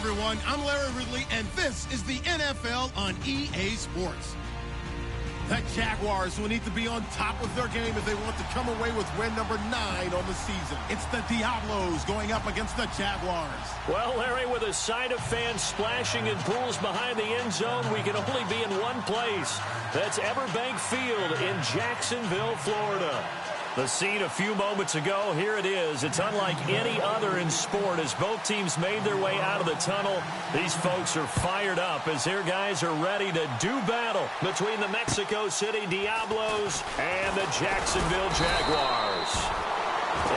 everyone. I'm Larry Ridley, and this is the NFL on EA Sports. The Jaguars will need to be on top of their game if they want to come away with win number 9 on the season. It's the Diablos going up against the Jaguars. Well, Larry, with a sight of fans splashing in pools behind the end zone, we can only be in one place. That's Everbank Field in Jacksonville, Florida. The scene a few moments ago, here it is. It's unlike any other in sport as both teams made their way out of the tunnel. These folks are fired up as their guys are ready to do battle between the Mexico City Diablos and the Jacksonville Jaguars.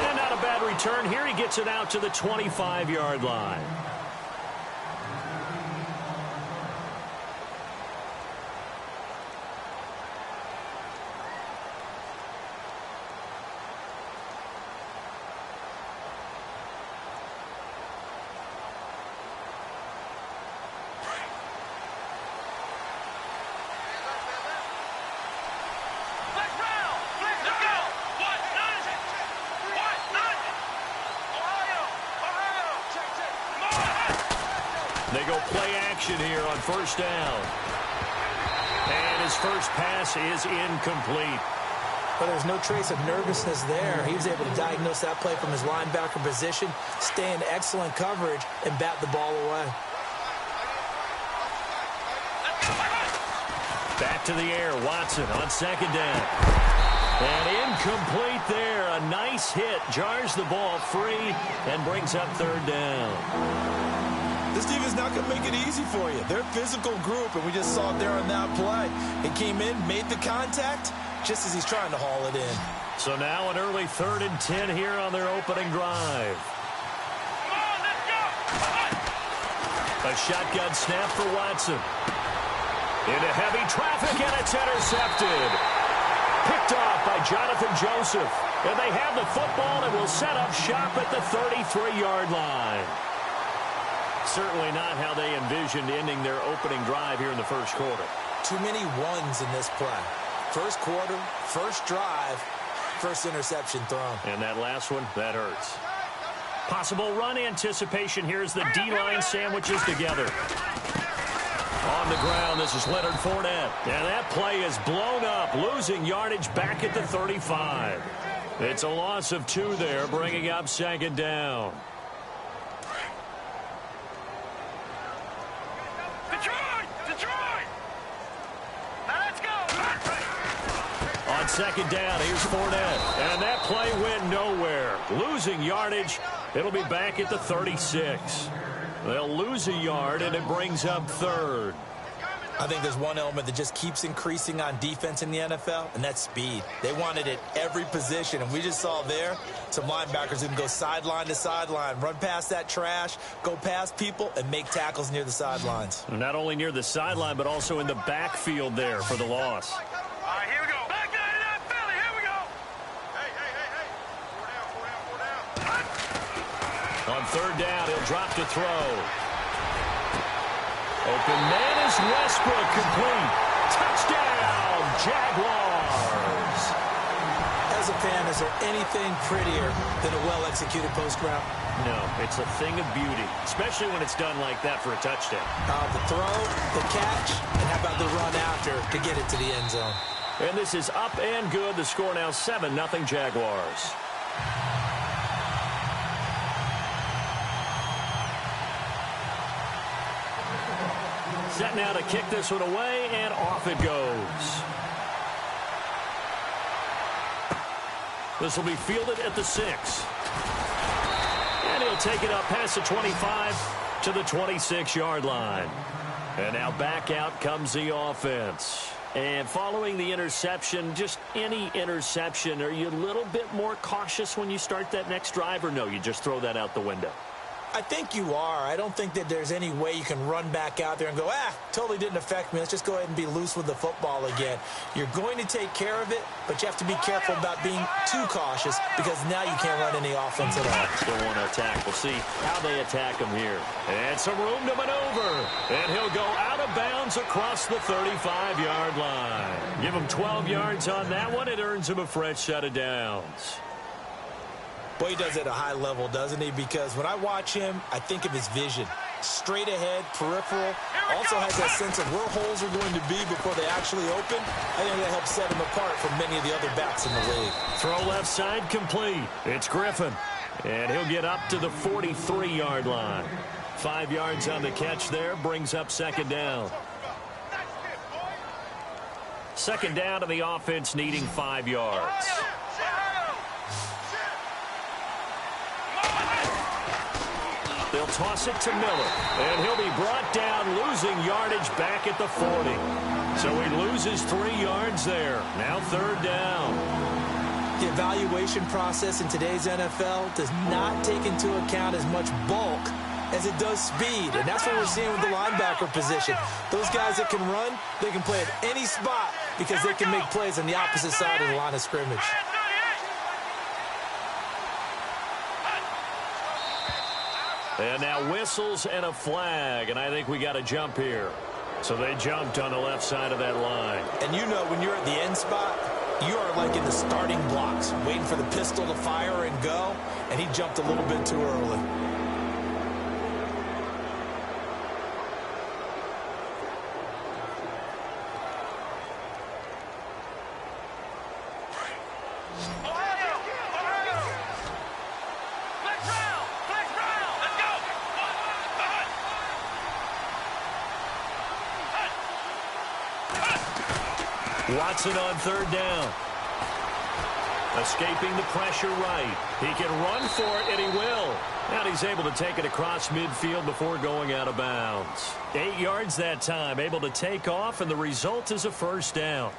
And not a bad return here. He gets it out to the 25-yard line. They go play action here on first down. And his first pass is incomplete. But there's no trace of nervousness there. He was able to diagnose that play from his linebacker position, stay in excellent coverage, and bat the ball away. Back to the air, Watson on second down. And incomplete there. A nice hit. Jars the ball free and brings up third down. This defense not going to make it easy for you. They're a physical group, and we just saw it there on that play. He came in, made the contact, just as he's trying to haul it in. So now an early 3rd and 10 here on their opening drive. Come on, let's go! A shotgun snap for Watson. Into heavy traffic, and it's intercepted. Picked off by Jonathan Joseph. And they have the football and will set up shop at the 33-yard line. Certainly not how they envisioned ending their opening drive here in the first quarter. Too many ones in this play. First quarter, first drive, first interception thrown. And that last one, that hurts. Possible run anticipation here as the D-line sandwiches together. On the ground, this is Leonard Fournette. And that play is blown up, losing yardage back at the 35. It's a loss of 2 there, bringing up second down. On second down, here's Fournette. And that play went nowhere. Losing yardage. It'll be back at the 36. They'll lose a yard, and it brings up third. I think there's one element that just keeps increasing on defense in the NFL, and that's speed. They want it at every position, and we just saw there some linebackers who can go sideline to sideline, run past that trash, go past people, and make tackles near the sidelines. Not only near the sideline, but also in the backfield there for the loss. All right, here we go. Back out of that belly. Here we go. Hey. 4 down. On third down, he'll drop to throw. Open man is Westbrook, complete. Touchdown, Jaguars. As a fan, is there anything prettier than a well-executed post route? No, it's a thing of beauty, especially when it's done like that for a touchdown. The throw, the catch, and how about the run after to get it to the end zone? And this is up and good. The score now 7-0 Jaguars. Set now to kick this one away, and off it goes. This will be fielded at the 6. And he'll take it up past the 25 to the 26-yard line. And now back out comes the offense. And following the interception, just any interception, are you a little bit more cautious when you start that next drive, or no, you just throw that out the window? I think you are. I don't think that there's any way you can run back out there and go, totally didn't affect me. Let's just go ahead and be loose with the football again. You're going to take care of it, but you have to be careful about being too cautious because now you can't run any offense at all. Still want to attack. We'll see how they attack him here. And some room to maneuver. And he'll go out of bounds across the 35-yard line. Give him 12 yards on that one. It earns him a fresh set of downs. Well, he does it at a high level, doesn't he? Because when I watch him, I think of his vision. Straight ahead, peripheral. Also has that sense of where holes are going to be before they actually open. I think that helps set him apart from many of the other backs in the league. Throw left side complete. It's Griffin. And he'll get up to the 43-yard line. 5 yards on the catch there, brings up second down. Second down to the offense, needing 5 yards. They'll toss it to Miller, and he'll be brought down, losing yardage back at the 40. So he loses 3 yards there. Now third down. The evaluation process in today's NFL does not take into account as much bulk as it does speed, and that's what we're seeing with the linebacker position. Those guys that can run, they can play at any spot because they can make plays on the opposite side of the line of scrimmage. And now whistles and a flag, and I think we got a jump here. So they jumped on the left side of that line. And you know when you're at the end spot, you are like in the starting blocks, waiting for the pistol to fire and go, and he jumped a little bit too early. Watson on third down. Escaping the pressure right. He can run for it, and he will. And he's able to take it across midfield before going out of bounds. 8 yards that time, able to take off, and the result is a first down.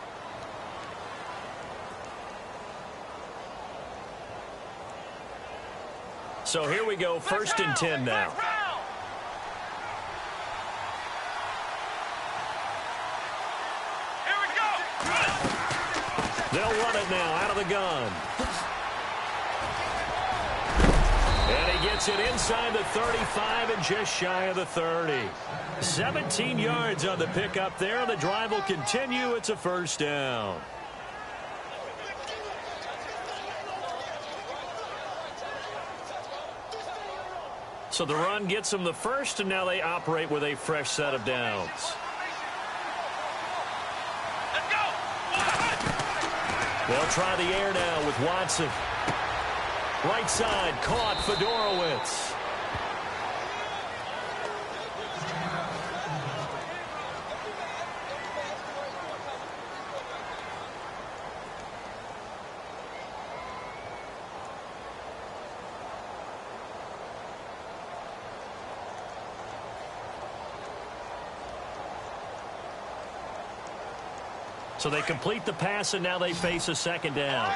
So here we go, first and 10 now. They'll run it now out of the gun. And he gets it inside the 35 and just shy of the 30. 17 yards on the pickup there. The drive will continue. It's a first down. So the run gets them the first, and now they operate with a fresh set of downs. They'll try the air now with Watson. Right side, caught Fedorowicz. So they complete the pass, and now they face a second down.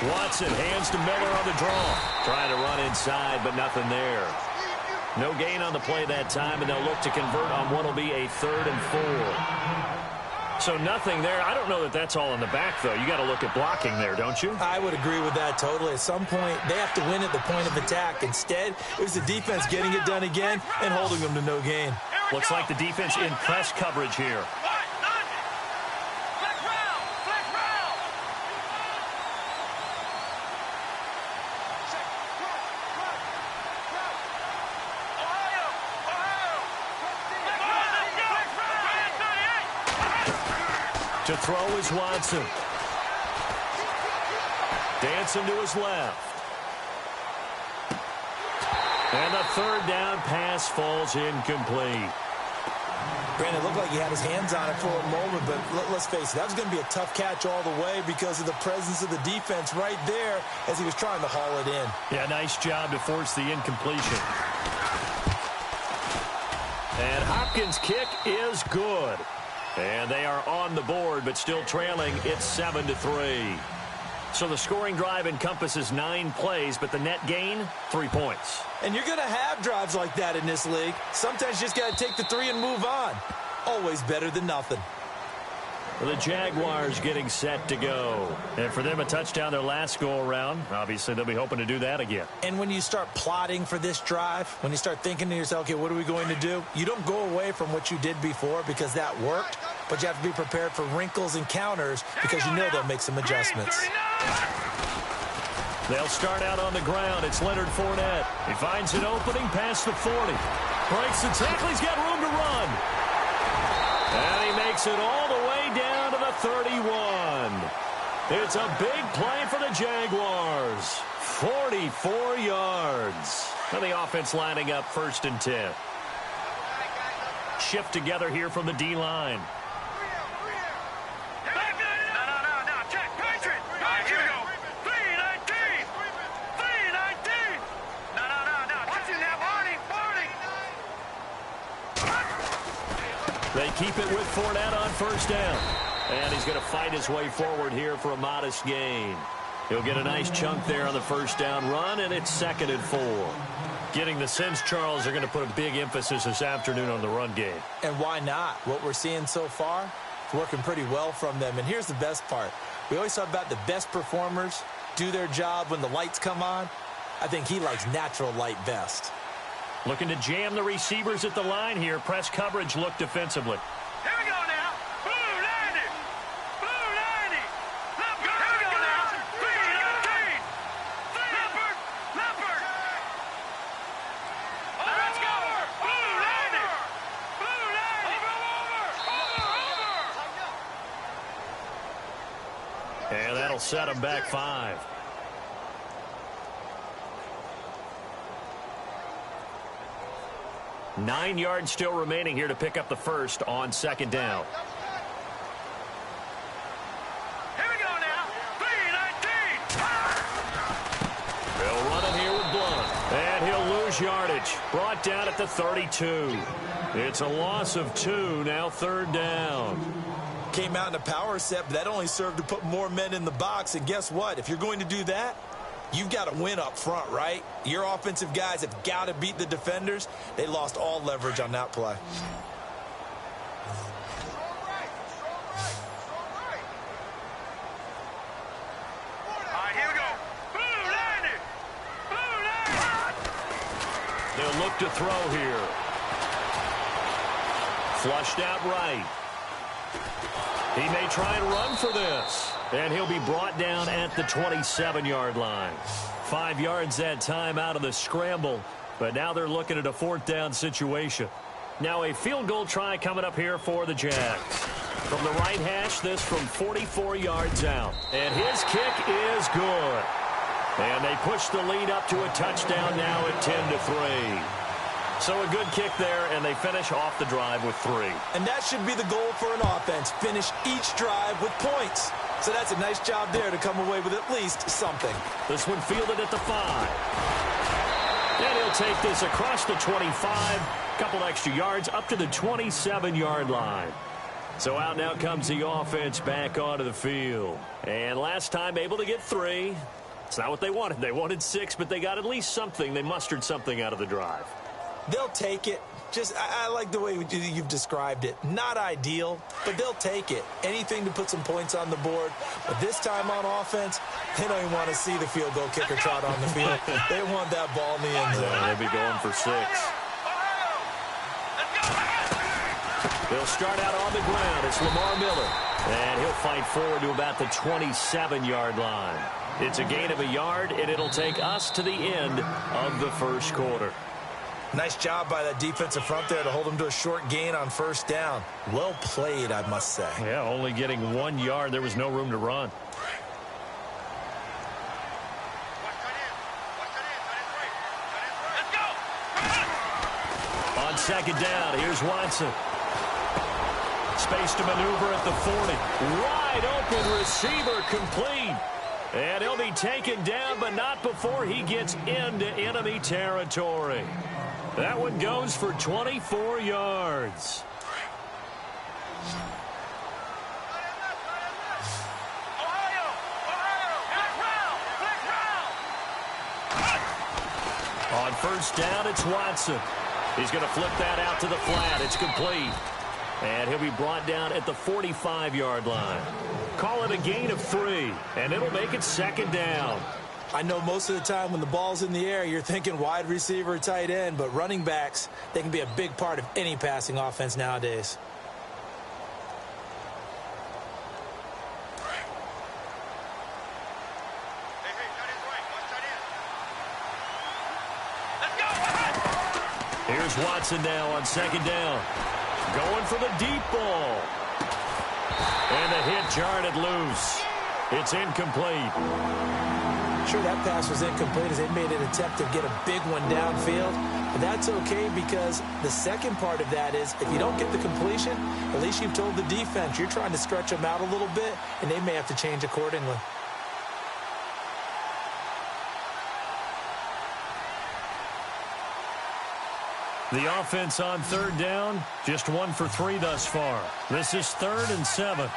Watson hands to Miller on the draw. Trying to run inside, but nothing there. No gain on the play that time, and they'll look to convert on what will be a 3rd and 4. So nothing there. I don't know that that's all in the back, though. You got to look at blocking there, don't you? I would agree with that totally. At some point, they have to win at the point of attack. Instead, it was the defense getting it done again and holding them to no gain. Looks like the defense in press coverage here. To throw is Watson. Dancing to his left. And the third down pass falls incomplete. Brandon, it looked like he had his hands on it for a moment, but let's face it, that was going to be a tough catch all the way because of the presence of the defense right there as he was trying to haul it in. Yeah, nice job to force the incompletion. And Hopkins' kick is good. And they are on the board, but still trailing. It's 7-3. So the scoring drive encompasses 9 plays, but the net gain, 3 points. And you're going to have drives like that in this league. Sometimes you just got to take the 3 and move on. Always better than nothing. The Jaguars getting set to go. And for them, a touchdown their last go-around. Obviously, they'll be hoping to do that again. And when you start plotting for this drive, when you start thinking to yourself, okay, what are we going to do? You don't go away from what you did before because that worked, but you have to be prepared for wrinkles and counters because you know they'll make some adjustments. They'll start out on the ground. It's Leonard Fournette. He finds an opening past the 40. Breaks the tackle. He's got room to run. And he makes it all the way down to the 31. It's a big play for the Jaguars. 44 yards. And the offense lining up 1st and 10. Shift together here from the D-line. They keep it with Fournette on 1st down. And he's going to fight his way forward here for a modest gain. He'll get a nice chunk there on the 1st down run, and it's 2nd and 4. Getting the sense, Charles, are going to put a big emphasis this afternoon on the run game. And why not? What we're seeing so far, it's working pretty well from them. And here's the best part. We always talk about the best performers do their job when the lights come on. I think he likes natural light best. Looking to jam the receivers at the line here. Press coverage look defensively. Here we go now. Blue 90. Blue 90. Leopard. Here we go now. Green 19. Leopard. Leopard. Let's go. Blue 90. Blue 90. Over. And that'll set him back 5. Nine yards still remaining here to pick up the 1st on 2nd down. Here we go now. 3-19. They'll run it here with Blunt. And he'll lose yardage. Brought down at the 32. It's a loss of 2, now 3rd down. Came out in a power set, but that only served to put more men in the box. And guess what? If you're going to do that, you've got to win up front, right? Your offensive guys have got to beat the defenders. They lost all leverage on that play. All right, here we go. Blue 90. Blue 90. They'll look to throw here. Flushed out right. He may try and run for this. And he'll be brought down at the 27-yard line. 5 yards that time out of the scramble. But now they're looking at a 4th down situation. Now a field goal try coming up here for the Jags. From the right hash, this from 44 yards out. And his kick is good. And they push the lead up to a touchdown now at 10-3. So a good kick there, and they finish off the drive with 3. And that should be the goal for an offense. Finish each drive with points. So that's a nice job there to come away with at least something. This one fielded at the 5. And he'll take this across the 25. Couple extra yards up to the 27-yard line. So out now comes the offense back onto the field. And last time able to get 3. It's not what they wanted. They wanted 6, but they got at least something. They mustered something out of the drive. They'll take it. I like the way you've described it. Not ideal, but they'll take it. Anything to put some points on the board. But this time on offense, they don't even want to see the field goal kicker trot on the field. They want that ball in the end zone. They'll be going for 6. They'll start out on the ground. It's Lamar Miller. And he'll fight forward to about the 27-yard line. It's a gain of a yard, and it'll take us to the end of the 1st quarter. Nice job by that defensive front there to hold him to a short gain on 1st down. Well played, I must say. Yeah, only getting 1 yard. There was no room to run. Let's go. On 2nd down, here's Watson. Space to maneuver at the 40. Wide open receiver complete. And he'll be taken down, but not before he gets into enemy territory. That one goes for 24 yards. On 1st down, it's Watson. He's going to flip that out to the flat. It's complete. And he'll be brought down at the 45-yard line. Call it a gain of 3, and it'll make it 2nd down. I know most of the time when the ball's in the air, you're thinking wide receiver, tight end, but running backs, they can be a big part of any passing offense nowadays. Here's Watson now on 2nd down. Going for the deep ball. And the hit jarred it loose. It's incomplete. Sure, that pass was incomplete as they made an attempt to get a big one downfield. But that's okay because the second part of that is if you don't get the completion, at least you've told the defense you're trying to stretch them out a little bit, and they may have to change accordingly. The offense on 3rd down, just 1 for 3 thus far. This is 3rd and 7.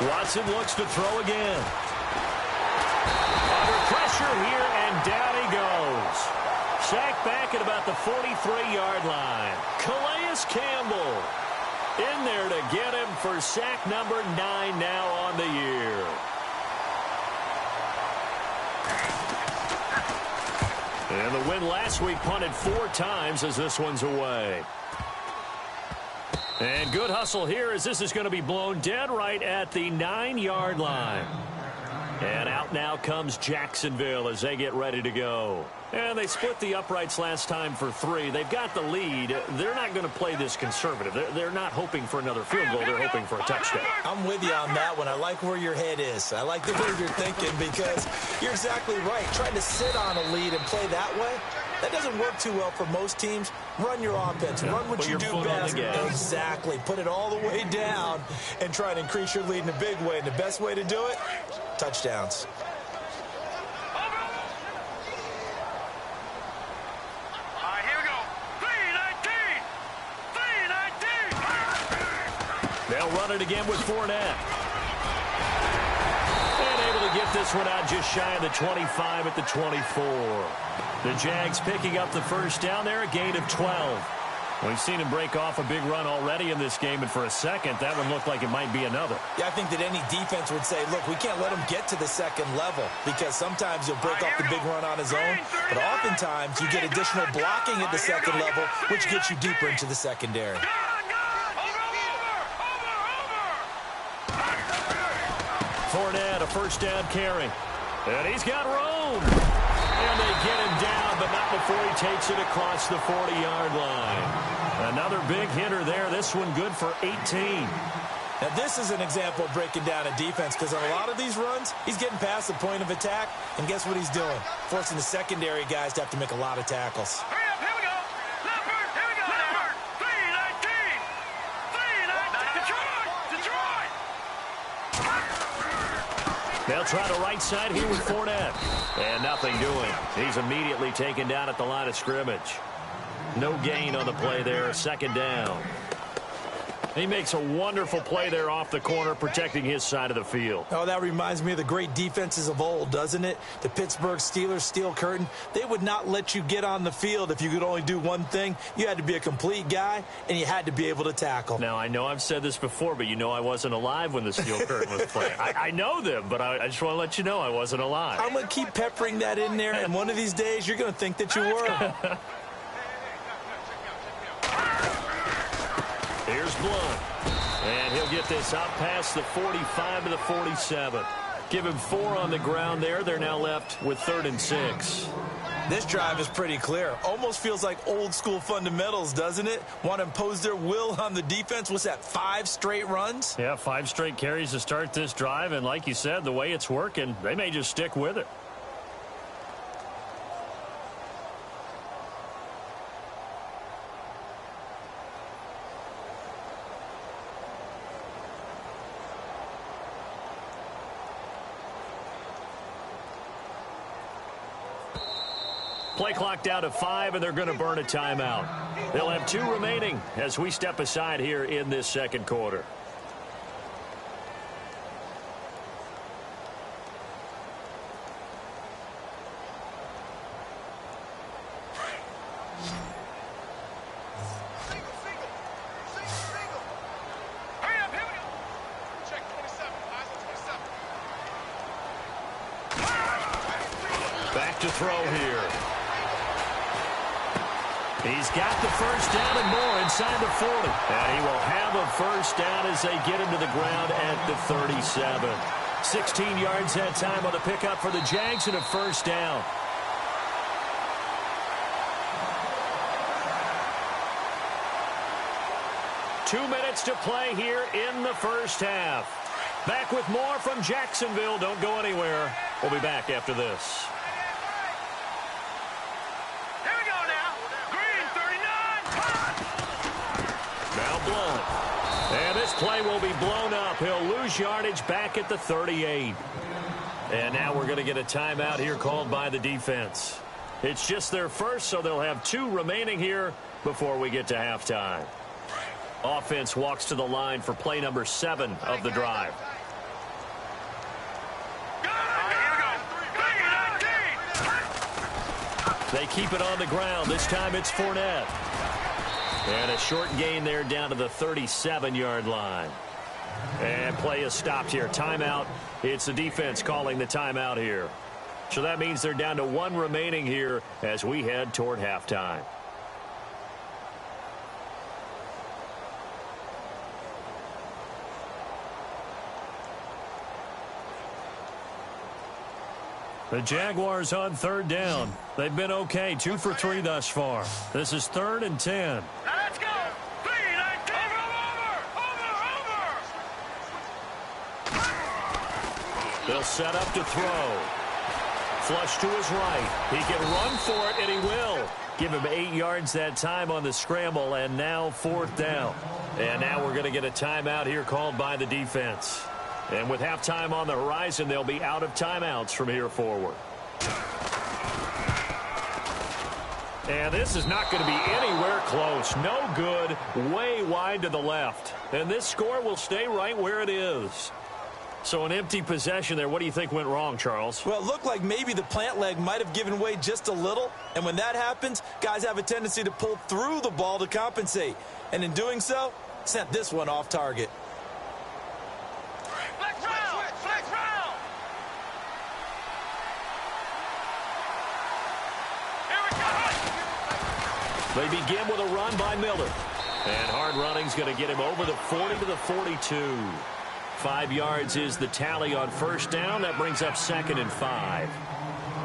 Watson looks to throw again. Under pressure here, and down he goes. Sacked back at about the 43-yard line. Calais Campbell in there to get him for sack number 9 now on the year. And the win last week punted 4 times as this one's away. And good hustle here as this is going to be blown dead right at the 9-yard line. And out now comes Jacksonville as they get ready to go. And they split the uprights last time for 3. They've got the lead. They're not going to play this conservative. They're not hoping for another field goal. They're hoping for a touchdown. I'm with you on that one. I like where your head is. I like the way you're thinking because you're exactly right. Trying to sit on a lead and play that way, that doesn't work too well for most teams. Run your offense. Run what you do best. Exactly. Put it all the way down and try and increase your lead in a big way. And the best way to do it, touchdowns. They'll run it again with Fournette. And able to get this one out just shy of the 25 at the 24. The Jags picking up the first down there, a gain of 12. We've seen him break off a big run already in this game, and for a second, that one looked like it might be another. Yeah, I think that any defense would say, look, we can't let him get to the second level because sometimes he'll break off the big run on his own, but oftentimes you get additional blocking at the second level, which gets you deeper into the secondary. Fournette, a first down carry. And he's got room. And they get him down, but not before he takes it across the 40-yard line. Another big hitter there. This one good for 18. Now, this is an example of breaking down a defense because on a lot of these runs, he's getting past the point of attack, and guess what he's doing? Forcing the secondary guys to have to make a lot of tackles. They'll try the right side here with Fournette. And nothing doing. He's immediately taken down at the line of scrimmage. No gain on the play there. 2nd down. He makes a wonderful play there off the corner, protecting his side of the field. Oh, that reminds me of the great defenses of old, doesn't it? The Pittsburgh Steelers steel curtain. They would not let you get on the field if you could only do one thing. You had to be a complete guy, and you had to be able to tackle. Now, I know I've said this before, but you know I wasn't alive when the steel curtain was playing. I know them, but I just want to let you know I wasn't alive. I'm going to keep peppering that in there, and one of these days you're going to think that you were. Here's Blunt. And he'll get this out past the 45 to the 47. Give him 4 on the ground there. They're now left with 3rd and 6. This drive is pretty clear. Almost feels like old school fundamentals, doesn't it? Want to impose their will on the defense. What's that, 5 straight runs? Yeah, 5 straight carries to start this drive. And like you said, the way it's working, they may just stick with it. Play clock down to 5, and they're going to burn a timeout. They'll have 2 remaining as we step aside here in this second quarter. Back to throw here. He's got the first down and more inside the 40. And he will have a first down as they get him to the ground at the 37. 16 yards that time on the pickup for the Jags and a first down. Two minutes to play here in the first half. Back with more from Jacksonville. Don't go anywhere. We'll be back after this. And this play will be blown up. He'll lose yardage back at the 38. And now we're going to get a timeout here called by the defense. It's just their first, so they'll have 2 remaining here before we get to halftime. Offense walks to the line for play number 7 of the drive. They keep it on the ground. This time it's Fournette. And a short gain there down to the 37-yard line. And play is stopped here. Timeout. It's the defense calling the timeout here. So that means they're down to 1 remaining here as we head toward halftime. The Jaguars on 3rd down. They've been okay. 2 for 3 thus far. This is 3rd and 10. Let's go. They'll set up to throw. Flush to his right. He can run for it, and he will. Give him 8 yards that time on the scramble, and now 4th down. And now we're going to get a timeout here called by the defense. And with halftime on the horizon, they'll be out of timeouts from here forward. And this is not going to be anywhere close. No good. Way wide to the left. And this score will stay right where it is. So an empty possession there. What do you think went wrong, Charles? Well, it looked like maybe the plant leg might have given way just a little. And when that happens, guys have a tendency to pull through the ball to compensate. And in doing so, sent this one off target. They begin with a run by Miller. And hard running's going to get him over the 40 to the 42. 5 yards is the tally on 1st down. That brings up 2nd and 5.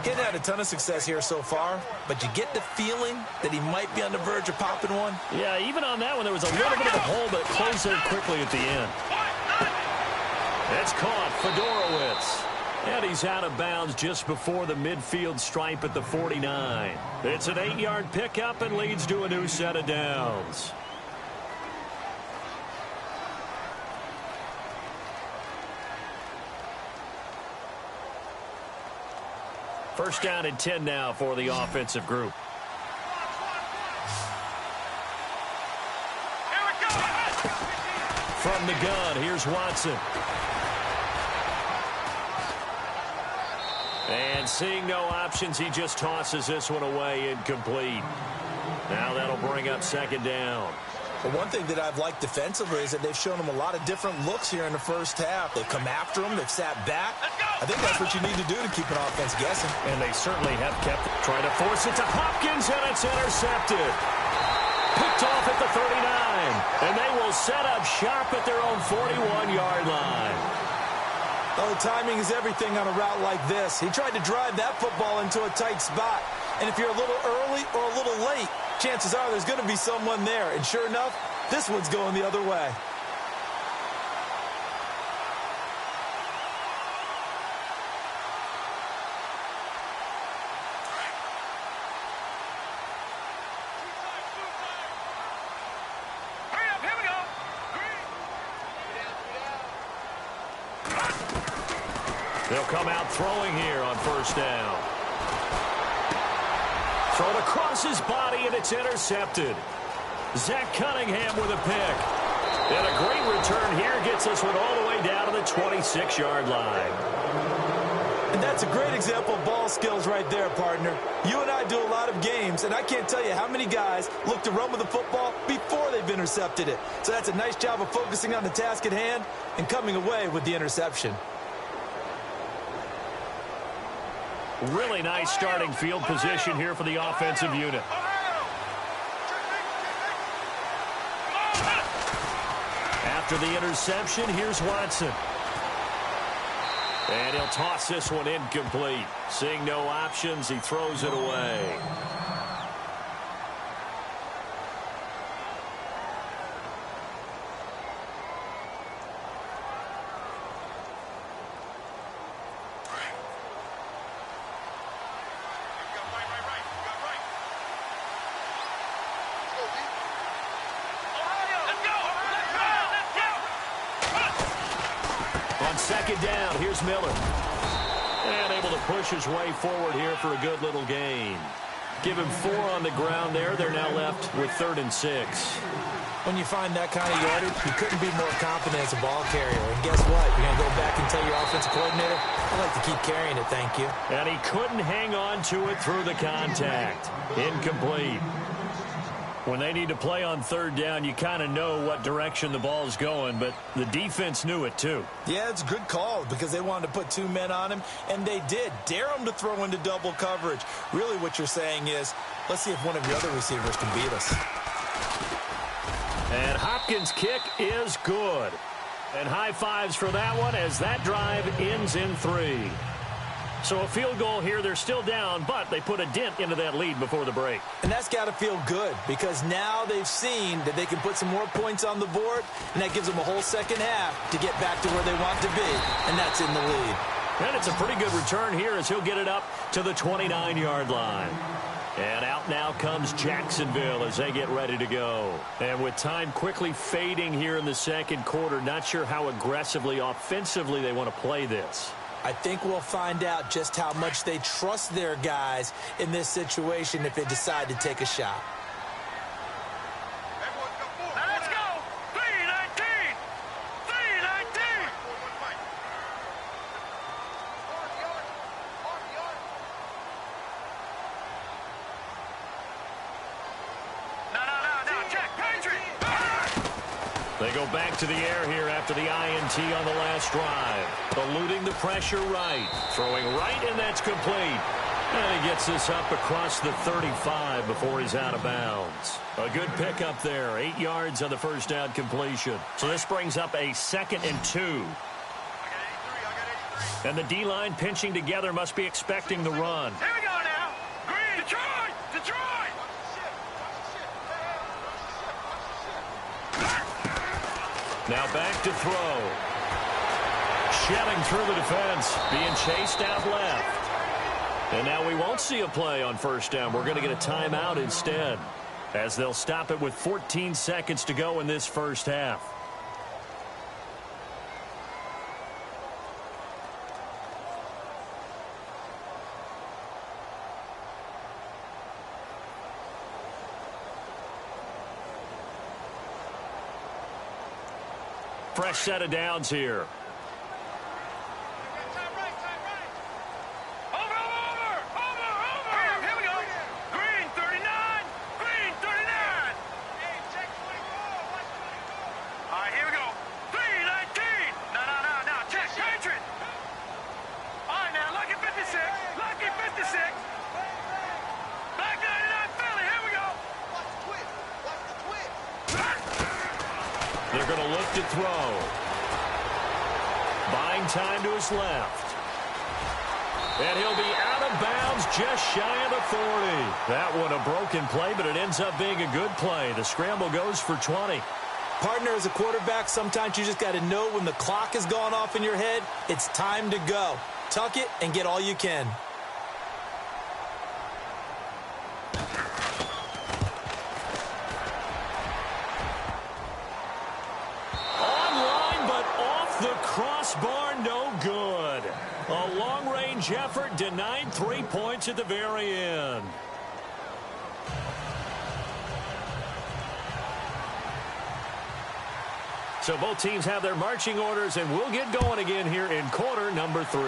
He hasn't had a ton of success here so far, but you get the feeling that he might be on the verge of popping one. Yeah, even on that one, there was a little bit of a hole, but it closed there quickly at the end. That's caught. Fedorowicz. And he's out of bounds just before the midfield stripe at the 49. It's an 8-yard pickup and leads to a new set of downs. First down and 10 now for the offensive group. From the gun, here's Watson. And seeing no options, he just tosses this one away incomplete. Now that'll bring up 2nd down. But one thing that I've liked defensively is that they've shown him a lot of different looks here in the first half. They've come after him. They've sat back. I think that's what you need to do to keep an offense guessing. And they certainly have kept trying to force it to Hopkins, and it's intercepted. Picked off at the 39. And they will set up shop at their own 41-yard line. Oh, timing is everything on a route like this. He tried to drive that football into a tight spot. And if you're a little early or a little late, chances are there's going to be someone there. And sure enough, this one's going the other way. They'll come out throwing here on 1st down. Thrown across his body, and it's intercepted. Zach Cunningham with a pick. And a great return here gets this one all the way down to the 26-yard line. And that's a great example of ball skills right there, partner. You and I do a lot of games, and I can't tell you how many guys look to run with the football before they've intercepted it. So that's a nice job of focusing on the task at hand and coming away with the interception. Really nice starting field position here for the offensive unit. After the interception, here's Watson. And he'll toss this one incomplete. Seeing no options, he throws it away. On second down, here's Miller. And able to push his way forward here for a good little gain. Give him 4 on the ground there. They're now left with 3rd and 6. When you find that kind of yardage, you couldn't be more confident as a ball carrier. And guess what? You're going to go back and tell your offensive coordinator, I'd like to keep carrying it, thank you. And he couldn't hang on to it through the contact. Incomplete. When they need to play on 3rd down, you kind of know what direction the ball's going, but the defense knew it too. Yeah, it's a good call because they wanted to put 2 men on him, and they did. Dare him to throw into double coverage. Really what you're saying is, let's see if one of your other receivers can beat us. And Hopkins' kick is good. And high fives for that one as that drive ends in 3. So a field goal here, they're still down, but they put a dent into that lead before the break. And that's got to feel good because now they've seen that they can put some more points on the board, and that gives them a whole second half to get back to where they want to be, and that's in the lead. And it's a pretty good return here as he'll get it up to the 29-yard line. And out now comes Jacksonville as they get ready to go. And with time quickly fading here in the second quarter, not sure how aggressively, offensively they want to play this. I think we'll find out just how much they trust their guys in this situation if they decide to take a shot. Let's go! 319! 319! No, check, Patriot! They go back to the air here after the INT on the last drive. Eluding the pressure right. Throwing right, and that's complete. And he gets this up across the 35 before he's out of bounds. A good pickup there. 8 yards on the first down completion. So this brings up a 2nd and 2. And the D-line pinching together must be expecting the run. Here we go now! Green! Detroit! Detroit! Now back to throw. Shedding through the defense. Being chased out left. And now we won't see a play on first down. We're going to get a timeout instead, as they'll stop it with 14 seconds to go in this first half. Fresh set of downs here. Here we go! Green 39! Green 39! All right, here we go. 319! No, check, Patriot! All right, now, lucky 56! Lucky 56! Black 99 Philly, here we go! They're going to look to throw. Buying time to his left. And he'll be out of bounds just shy of the 40. That one a broken play, but it ends up being a good play. The scramble goes for 20. Partner, as a quarterback, sometimes you just got to know when the clock has gone off in your head, it's time to go. Tuck it and get all you can. Online, but off the crossbar, no good. A long-range effort denied 3 points at the very end. So both teams have their marching orders, and we'll get going again here in quarter number 3.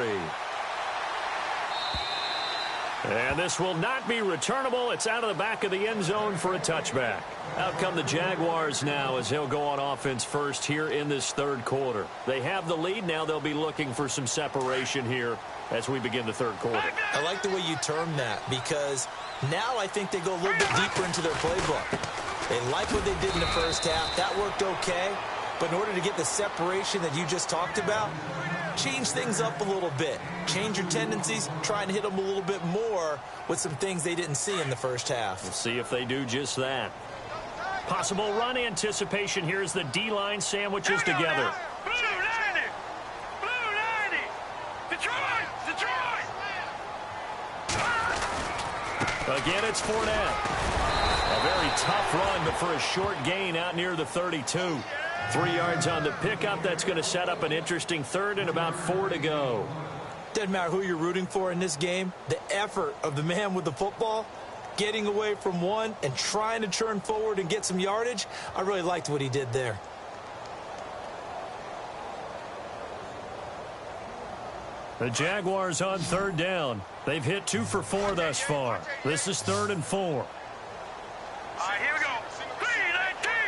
And this will not be returnable. It's out of the back of the end zone for a touchback. Out come the Jaguars now as they'll go on offense first here in this third quarter. They have the lead. Now they'll be looking for some separation here as we begin the third quarter. I like the way you term that because now I think they go a little bit deeper into their playbook. They like what they did in the first half. That worked okay. But in order to get the separation that you just talked about, change things up a little bit. Change your tendencies. Try and hit them a little bit more with some things they didn't see in the first half. We'll see if they do just that. Possible run anticipation here as the D-line sandwiches together. Blue 90! Blue 90! Detroit! Detroit! Again, it's Fournette. A very tough run, but for a short gain out near the 32. 3 yards on the pickup. That's going to set up an interesting third and about 4 to go. Doesn't matter who you're rooting for in this game. The effort of the man with the football, getting away from one and trying to turn forward and get some yardage, I really liked what he did there. The Jaguars on third down. They've hit 2 for 4 thus far. This is 3rd and 4. All right, here we go. 3-19!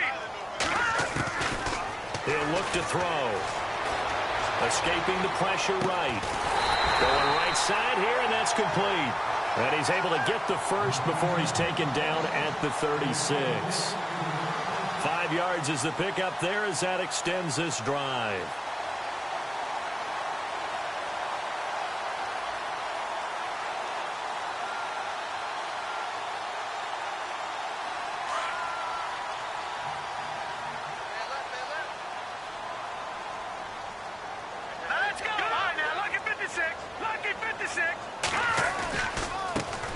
He'll look to throw. Escaping the pressure right. Going right side here, and that's complete. And he's able to get the first before he's taken down at the 36. 5 yards is the pickup there as that extends this drive.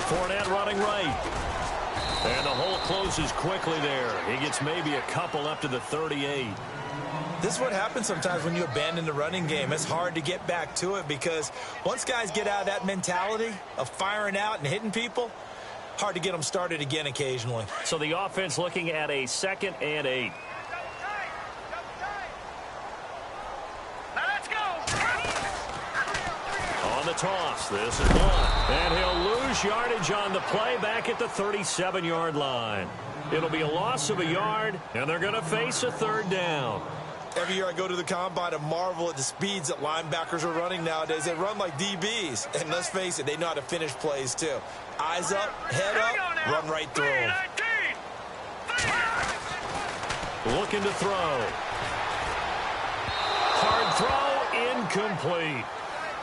Fournette running right. And the hole closes quickly there. He gets maybe a couple up to the 38. This is what happens sometimes when you abandon the running game. It's hard to get back to it because once guys get out of that mentality of firing out and hitting people, hard to get them started again occasionally. So the offense looking at a 2nd and 8. Toss. This is one. And he'll lose yardage on the play back at the 37-yard line. It'll be a loss of a yard, and they're going to face a 3rd down. Every year I go to the combine and marvel at the speeds that linebackers are running nowadays. They run like DBs. And let's face it, they know how to finish plays too. Eyes up, head up, run right through them. Looking to throw. Hard throw, incomplete.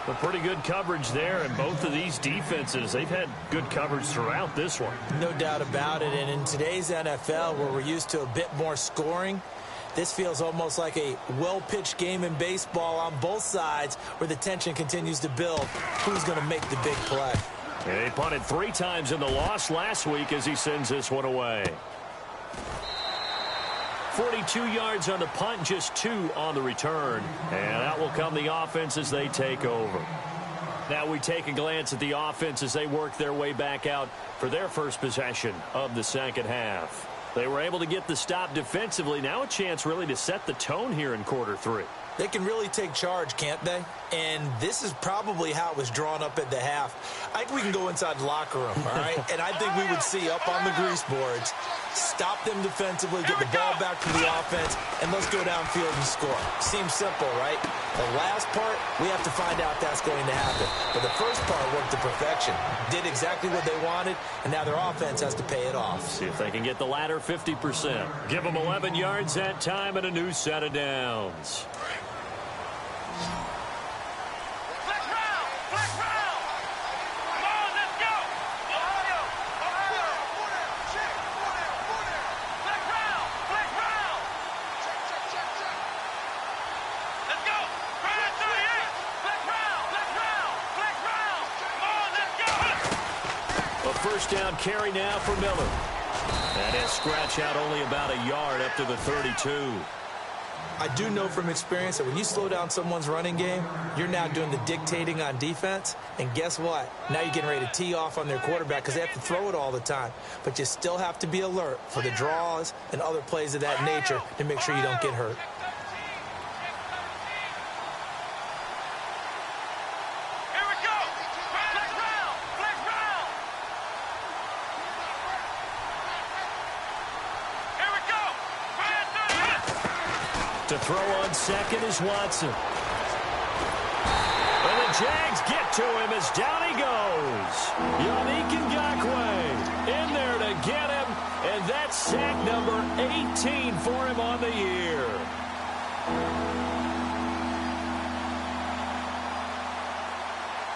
A pretty good coverage there, and both of these defenses, they've had good coverage throughout this one. No doubt about it, and in today's NFL, where we're used to a bit more scoring, this feels almost like a well-pitched game in baseball on both sides where the tension continues to build. Who's going to make the big play? He punted 3 times in the loss last week as he sends this one away. 42 yards on the punt, just 2 on the return. And out will come the offense as they take over. Now we take a glance at the offense as they work their way back out for their first possession of the second half. They were able to get the stop defensively. Now a chance really to set the tone here in quarter 3. They can really take charge, can't they? And this is probably how it was drawn up at the half. I think we can go inside the locker room, all right? And I think we would see up on the grease boards, stop them defensively, get the ball back to the offense, and let's go downfield and score. Seems simple, right? The last part, we have to find out that's going to happen. But the first part worked to perfection. Did exactly what they wanted, and now their offense has to pay it off. See if they can get the latter 50%. Give them 11 yards that time and a new set of downs. First down carry now for Miller. And he'll scratch out only about a yard up to the 32. I do know from experience that when you slow down someone's running game, you're now doing the dictating on defense. And guess what? Now you're getting ready to tee off on their quarterback because they have to throw it all the time. But you still have to be alert for the draws and other plays of that nature to make sure you don't get hurt. To throw on second is Watson. And the Jags get to him as down he goes. Yannick Ngakoue in there to get him. And that's sack number 18 for him on the year.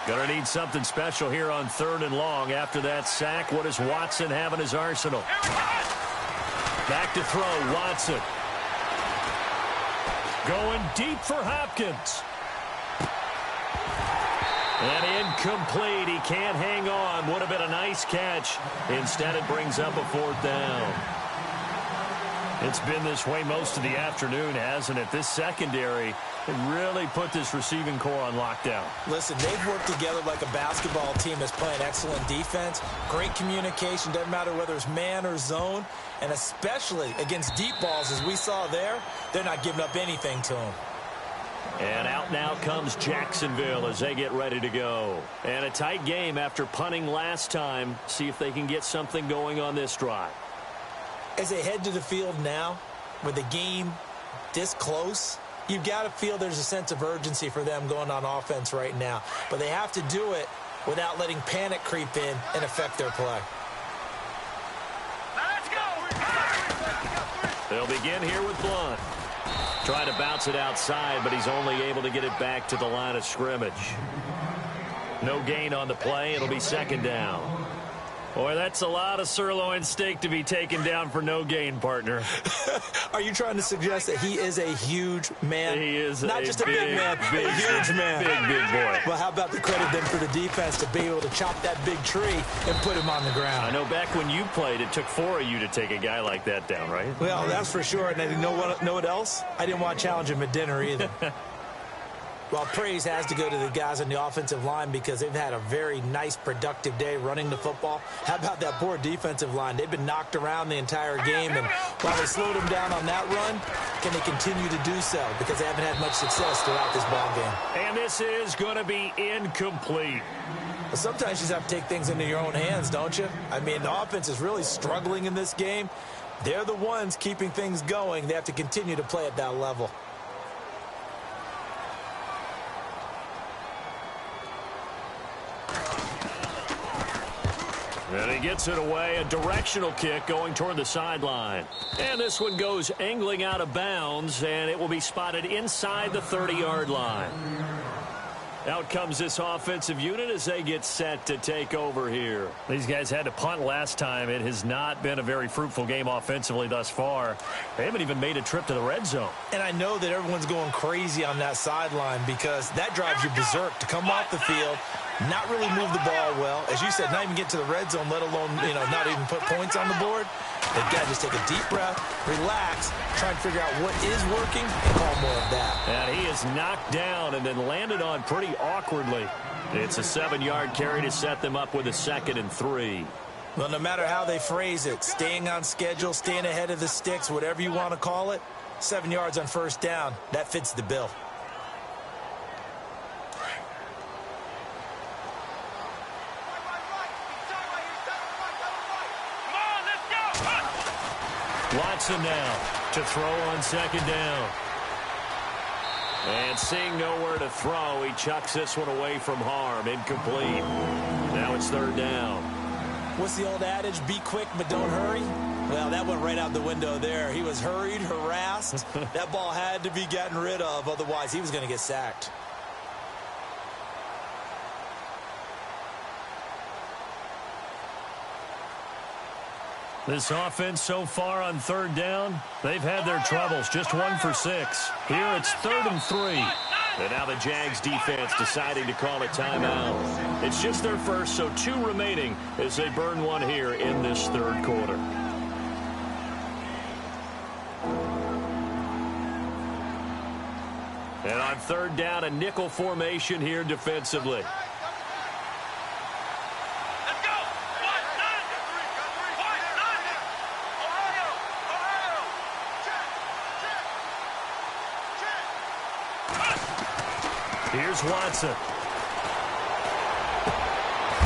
Going to need something special here on 3rd and long. After that sack, what does Watson have in his arsenal? Back to throw, Watson. Going deep for Hopkins. And incomplete. He can't hang on. Would have been a nice catch. Instead, it brings up a 4th down. It's been this way most of the afternoon, hasn't it? This secondary really put this receiving core on lockdown. Listen, they've worked together like a basketball team that's playing excellent defense. Great communication. Doesn't matter whether it's man or zone. And especially against deep balls, as we saw there, they're not giving up anything to them. And out now comes Jacksonville as they get ready to go. And a tight game after punting last time. See if they can get something going on this drive. As they head to the field now, with the game this close, you've got to feel there's a sense of urgency for them going on offense right now. But they have to do it without letting panic creep in and affect their play. Let's go! They'll begin here with Blunt. Trying to bounce it outside, but he's only able to get it back to the line of scrimmage. No gain on the play. It'll be 2nd down. Boy, that's a lot of sirloin steak to be taken down for no gain, partner. Are you trying to suggest that he is a huge man? He is not just a big man, a huge man. Big boy. Well, how about the credit then for the defense to be able to chop that big tree and put him on the ground? I know back when you played, it took 4 of you to take a guy like that down, right? Well, that's for sure. And you know what else? I didn't want to challenge him at dinner either. Well, praise has to go to the guys on the offensive line because they've had a very nice, productive day running the football. How about that poor defensive line? They've been knocked around the entire game, and while they slowed them down on that run, can they continue to do so? Because they haven't had much success throughout this ball game. And this is going to be incomplete. But sometimes you just have to take things into your own hands, don't you? I mean, the offense is really struggling in this game. They're the ones keeping things going. They have to continue to play at that level. And he gets it away, a directional kick going toward the sideline. And this one goes angling out of bounds, and it will be spotted inside the 30-yard line. Out comes this offensive unit as they get set to take over here. These guys had to punt last time. It has not been a very fruitful game offensively thus far. They haven't even made a trip to the red zone. And I know that everyone's going crazy on that sideline because that drives you berserk to come off the field, not really move the ball well. As you said, not even get to the red zone, let alone, not even put points on the board. They've got to just take a deep breath, relax, try and figure out what is working, and call more of that. And he is knocked down and then landed on pretty awkwardly. It's a 7-yard carry to set them up with a 2nd and 3. Well, no matter how they phrase it, staying on schedule, staying ahead of the sticks, whatever you want to call it, 7 yards on 1st down, that fits the bill. Watson now to throw on 2nd down. And seeing nowhere to throw, he chucks this one away from harm. Incomplete. Now it's 3rd down. What's the old adage? Be quick, but don't hurry? Well, that went right out the window there. He was hurried, harassed. That ball had to be gotten rid of. Otherwise, he was going to get sacked. This offense so far on 3rd down, they've had their troubles. Just 1 for 6. Here it's 3rd and 3. And now the Jags defense deciding to call a timeout. It's just their first, so 2 remaining as they burn one here in this 3rd quarter. And on 3rd down, a nickel formation here defensively. Here's Watson.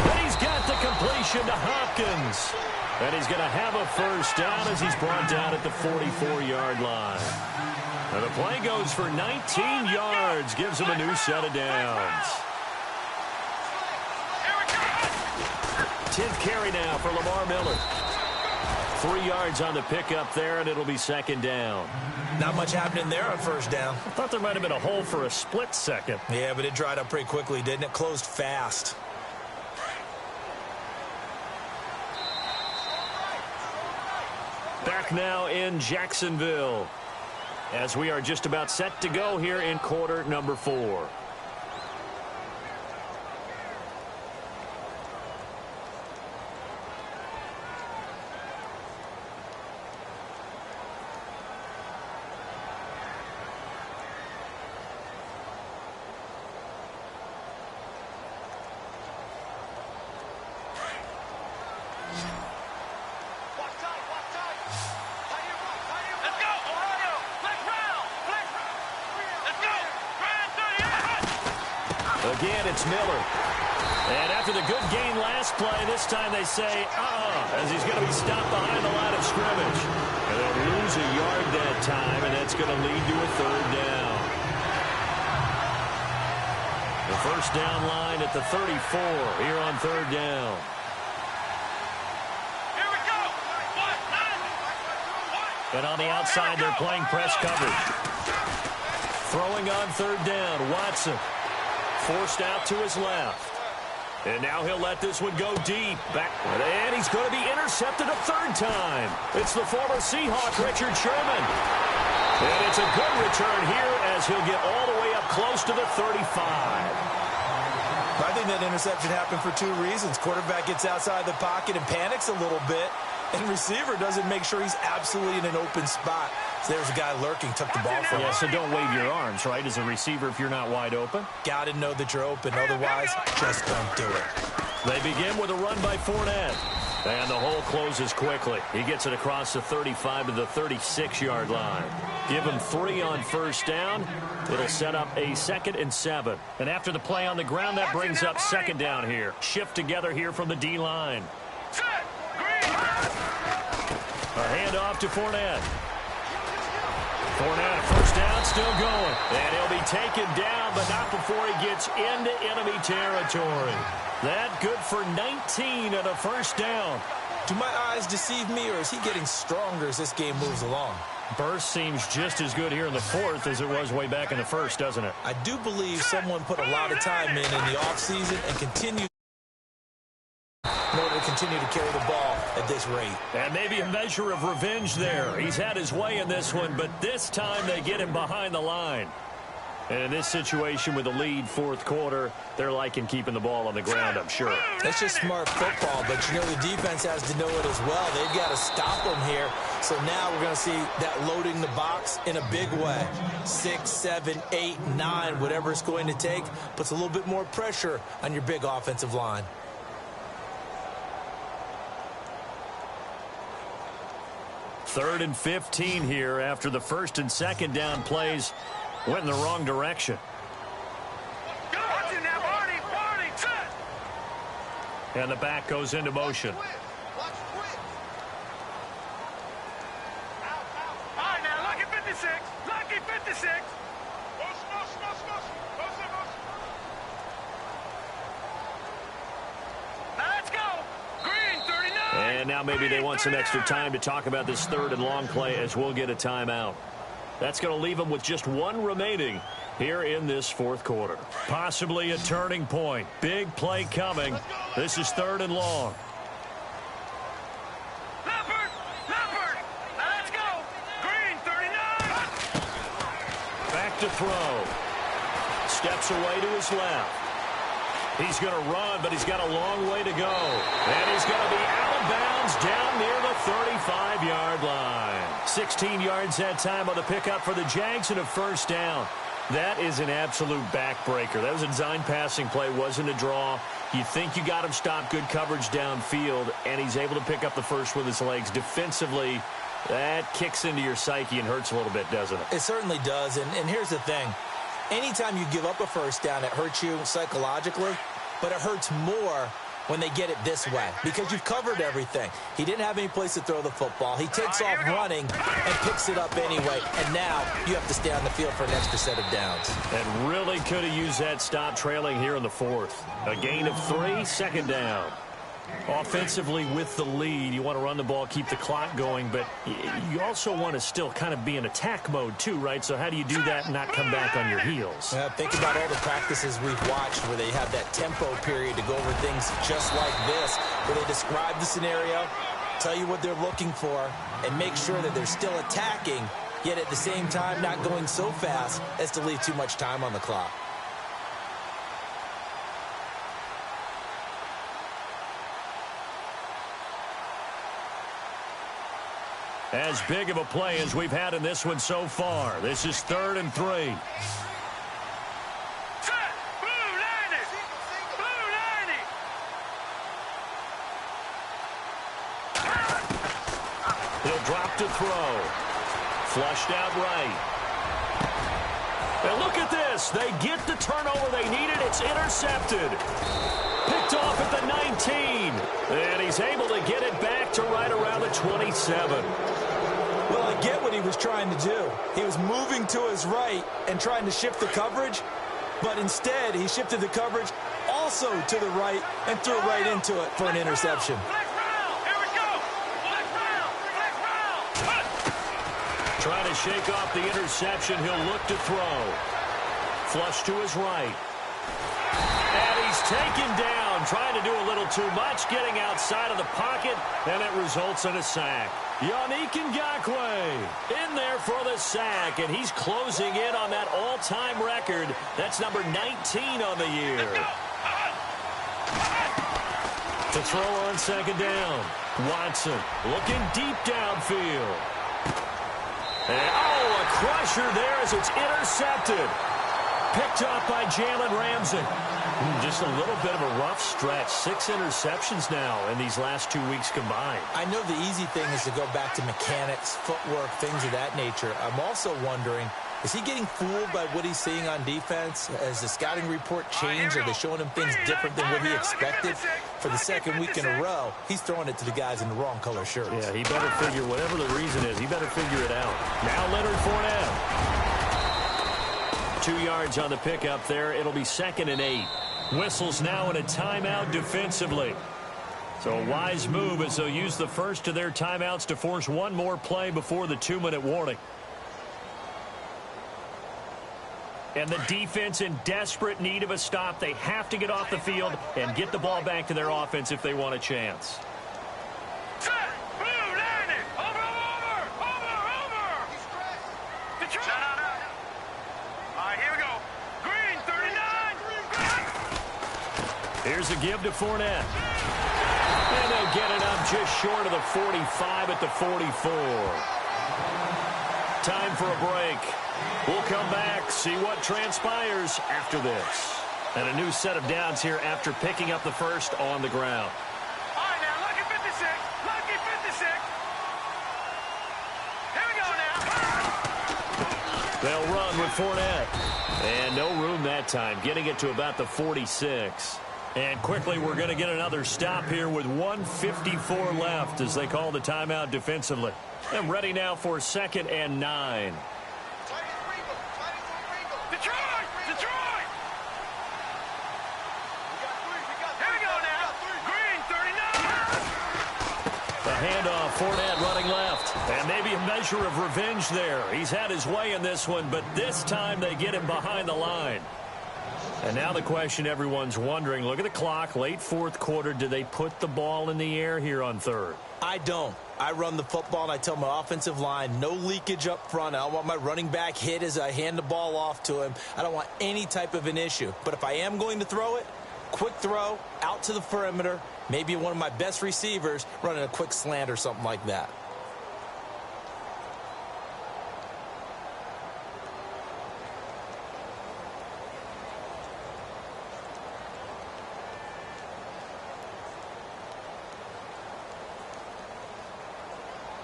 And he's got the completion to Hopkins. And he's going to have a 1st down as he's brought down at the 44-yard line. And the play goes for 19 yards, gives him a new set of downs. 10th carry now for Lamar Miller. 3 yards on the pickup there, and it'll be second down. Not much happening there on first down. I thought there might have been a hole for a split second. Yeah, but it dried up pretty quickly, didn't it? Closed fast. Back now in Jacksonville, as we are just about set to go here in quarter number 4. Again, it's Miller. And after the good gain last play, this time they say, as he's going to be stopped behind the line of scrimmage. And they'll lose a yard that time, and that's going to lead to a third down. The first down line at the 34 here on third down. Here we go. And on the outside, they're playing press coverage. Throwing on third down, Watson. Forced out to his left. And now he'll let this one go deep. Back, and he's going to be intercepted a third time. It's the former Seahawk, Richard Sherman. And it's a good return here as he'll get all the way up close to the 35. I think that interception happened for 2 reasons. Quarterback gets outside the pocket and panics a little bit. And receiver doesn't make sure he's absolutely in an open spot. So there's a guy lurking, took the ball from him. Yeah, so don't wave your arms, right, as a receiver if you're not wide open. Got to know that you're open. Otherwise, just don't do it. They begin with a run by Fournette. And the hole closes quickly. He gets it across the 35 to the 36-yard line. Give him 3 on first down. It'll set up a 2nd and 7. And after the play on the ground, that brings up second down here. Shift together here from the D-line. A handoff to Fournette. Fournette, first down, still going. And he'll be taken down, but not before he gets into enemy territory. That good for 19 and a first down. Do my eyes deceive me, or is he getting stronger as this game moves along? Burst seems just as good here in the 4th as it was way back in the 1st, doesn't it? I do believe someone put a lot of time in the offseason and continue in order to continue to carry the ball at this rate. And maybe a measure of revenge there. He's had his way in this one, but this time they get him behind the line. And in this situation with the lead 4th quarter, they're liking keeping the ball on the ground, I'm sure. That's just smart football, but you know the defense has to know it as well. They've got to stop them here. So now we're going to see that loading the box in a big way. 6, 7, 8, 9, whatever it's going to take, puts a little bit more pressure on your big offensive line. Third and 15 here after the first and second down plays went in the wrong direction. And the back goes into motion. All right, now, lucky 56. Lucky 56. Now let's go. Green, 39. And now maybe they want some extra time to talk about this third and long play as we'll get a timeout. That's going to leave them with just 1 remaining here in this 4th quarter. Possibly a turning point. Big play coming. This is 3rd and long. Leopard. Now let's go. Green, 39. Back to throw. Steps away to his left. He's going to run, but he's got a long way to go. And he's going to be out of bounds down near the 35-yard line. 16 yards that time on the pickup for the Jags and a first down. That is an absolute backbreaker. That was a design passing play, wasn't a draw. You think you got him stopped, good coverage downfield, and he's able to pick up the first with his legs. Defensively, that kicks into your psyche and hurts a little bit, doesn't it? It certainly does, and here's the thing. Anytime you give up a first down, it hurts you psychologically, but it hurts more when they get it this way because you've covered everything. He didn't have any place to throw the football. He takes off running and picks it up anyway, and now you have to stay on the field for an extra set of downs. And really could have used that stop trailing here in the fourth. A gain of 3, second down. Offensively with the lead, you want to run the ball, keep the clock going, but you also want to still kind of be in attack mode too, right? So how do you do that and not come back on your heels? Think about all the practices we've watched where they have that tempo period to go over things just like this, where they describe the scenario, tell you what they're looking for, and make sure that they're still attacking, yet at the same time not going so fast as to leave too much time on the clock. As big of a play as we've had in this one so far. This is 3rd and 3. Set. Blue 90. Blue 90. He'll drop to throw. Flushed out right. And look at this. They get the turnover they needed. It's intercepted. Picked off at the 19. And he's able to get it back to right around the 27. Well, I get what he was trying to do. He was moving to his right and trying to shift the coverage, but instead he shifted the coverage also to the right and threw right into it for an interception. Flex round. Here we go. Flex round. Flex round. Trying to shake off the interception. He'll look to throw. Flush to his right. And he's taken down, trying to do a little too much, getting outside of the pocket, and it results in a sack. Yannick Ngakoue in there for the sack, and he's closing in on that all-time record. That's number 19 on the year. To throw on second down. Watson looking deep downfield. And, a crusher there as it's intercepted. Picked up by Jalen Ramsey. Just a little bit of a rough stretch. 6 interceptions now in these last 2 weeks combined. I know the easy thing is to go back to mechanics, footwork, things of that nature. I'm also wondering, is he getting fooled by what he's seeing on defense? Has the scouting report changed? Are they showing him things different than what he expected? For the second week in a row, he's throwing it to the guys in the wrong color shirts. Yeah, he better figure, whatever the reason is, he better figure it out. Now Leonard Fournette. 2 yards on the pickup there. It'll be 2nd and 8. Whistles now in a timeout defensively. So a wise move as they'll use the first of their timeouts to force one more play before the 2-minute warning. And the defense in desperate need of a stop. They have to get off the field and get the ball back to their offense if they want a chance. Set. Blue 90. Over. Detroit. No. All right, here we go. Green 39. Here's a give to Fournette. And they'll get it up just short of the 45 at the 44. Time for a break. We'll come back, see what transpires after this. And a new set of downs here after picking up the first on the ground. All right, now, lucky 56. Lucky 56. Here we go now. They'll run with Fournette. And no room that time, getting it to about the 46. And quickly, we're going to get another stop here with 1:54 left as they call the timeout defensively. And ready now for 2nd and 9. Detroit. Here we go now. Green 39. The handoff, Fournette running left. And maybe a measure of revenge there. He's had his way in this one, but this time they get him behind the line. And now the question everyone's wondering, look at the clock, late 4th quarter. Do they put the ball in the air here on 3rd? I don't. I run the football, and I tell my offensive line, no leakage up front. I don't want my running back hit as I hand the ball off to him. I don't want any type of an issue. But if I am going to throw it, quick throw, out to the perimeter, maybe one of my best receivers running a quick slant or something like that.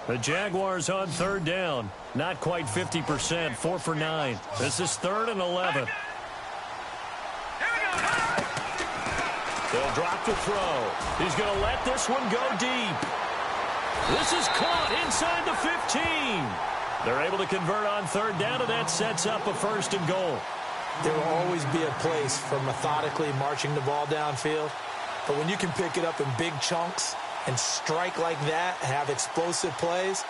The Jaguars on 3rd down. Not quite 50%, 4 for 9. This is 3rd and 11. Here we go. They'll drop to throw. He's going to let this one go deep. This is caught inside the 15. They're able to convert on third down, and that sets up a 1st and goal. There will always be a place for methodically marching the ball downfield. But when you can pick it up in big chunks and strike like that, have explosive plays,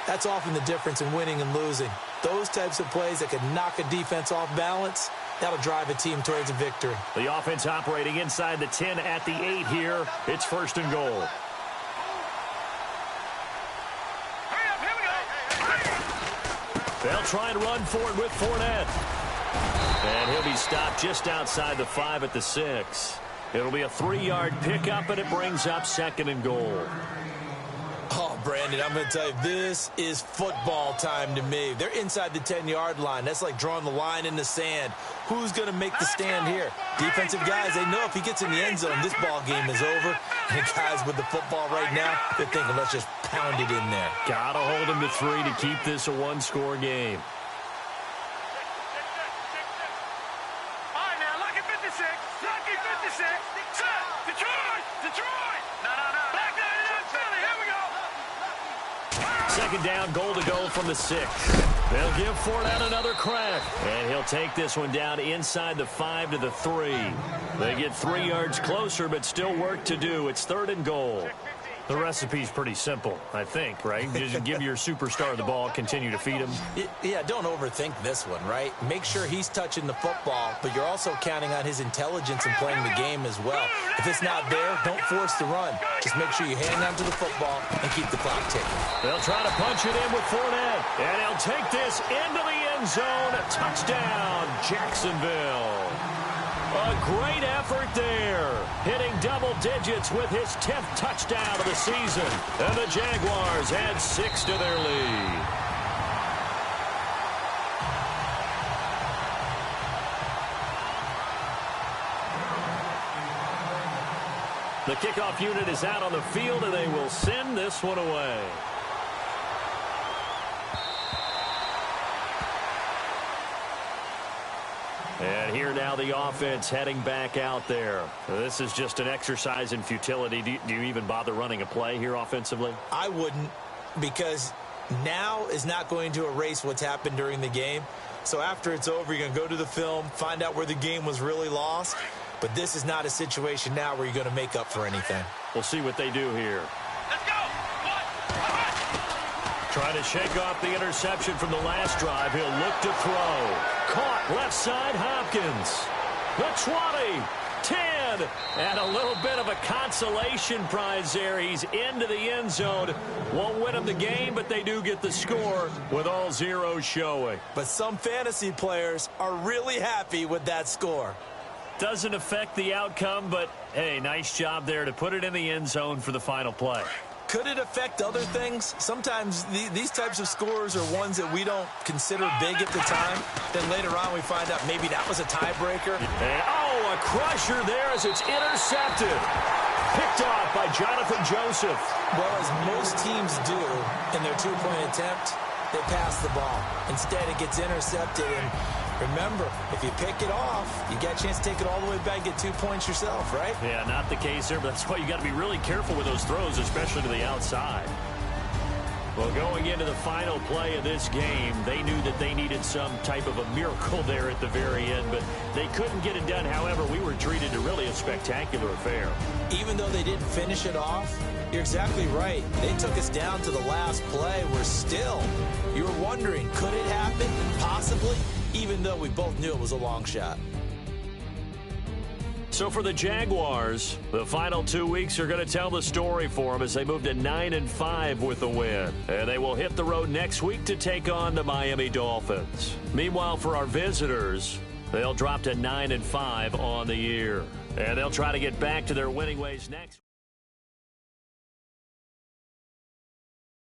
that's often the difference in winning and losing. Those types of plays that can knock a defense off balance, that'll drive a team towards a victory. The offense operating inside the 10 at the 8 here. It's 1st and goal. Hurry up, here we go. They'll try and run for it with Fournette. And he'll be stopped just outside the 5 at the 6. It'll be a 3-yard pickup, and it brings up 2nd and goal. Oh, Brandon, I'm going to tell you, this is football time to me. They're inside the 10-yard line. That's like drawing the line in the sand. Who's going to make the stand here? Defensive guys, they know if he gets in the end zone, this ball game is over. And the guys with the football right now, they're thinking, let's just pound it in there. Got to hold him to 3 to keep this a 1-score game. All right, now, lucky 56. Lucky 56. Set. Detroit. Detroit. No. Back 99 Philly. Here we go. 2nd down, goal to go from the 6. They'll give Fournette another crack. And he'll take this one down inside the 5 to the 3. They get 3 yards closer, but still work to do. It's 3rd and goal. The recipe's pretty simple, I think, right? Just give your superstar the ball, continue to feed him. Yeah, don't overthink this one, right? Make sure he's touching the football, but you're also counting on his intelligence in playing the game as well. If it's not there, don't force the run. Just make sure you hang on to the football and keep the clock ticking. They'll try to punch it in with Fournette, and he'll take this into the end zone. A touchdown, Jacksonville. A great effort there, hitting double digits with his 10th touchdown of the season. And the Jaguars add 6 to their lead. The kickoff unit is out on the field, and they will send this one away. And here now the offense heading back out there. This is just an exercise in futility. Do you even bother running a play here offensively? I wouldn't, because now is not going to erase what's happened during the game. So after it's over, you're going to go to the film, find out where the game was really lost. But this is not a situation now where you're going to make up for anything. We'll see what they do here. Let's go. Trying to shake off the interception from the last drive. He'll look to throw. Caught left side, Hopkins. The 20, 10, and a little bit of a consolation prize there. He's into the end zone. Won't win him the game, but they do get the score with all zeros showing. But some fantasy players are really happy with that score. Doesn't affect the outcome, but, hey, nice job there to put it in the end zone for the final play. Could it affect other things? Sometimes these types of scores are ones that we don't consider big at the time. Then later on we find out maybe that was a tiebreaker. And, a crusher there as it's intercepted. Picked off by Jonathan Joseph. Well, as most teams do in their two-point attempt, they pass the ball. Instead, it gets intercepted. And remember, if you pick it off, you get a chance to take it all the way back and get 2 points yourself, right? Yeah, not the case there, but that's why you got to be really careful with those throws, especially to the outside. Well, going into the final play of this game, they knew that they needed some type of a miracle there at the very end, but they couldn't get it done. However, we were treated to really a spectacular affair. Even though they didn't finish it off, you're exactly right. They took us down to the last play. We're still, you were wondering, could it happen? Possibly, even though we both knew it was a long shot. So for the Jaguars, the final 2 weeks are going to tell the story for them as they move to 9-5 with the win. And they will hit the road next week to take on the Miami Dolphins. Meanwhile, for our visitors, they'll drop to 9-5 on the year. And they'll try to get back to their winning ways next.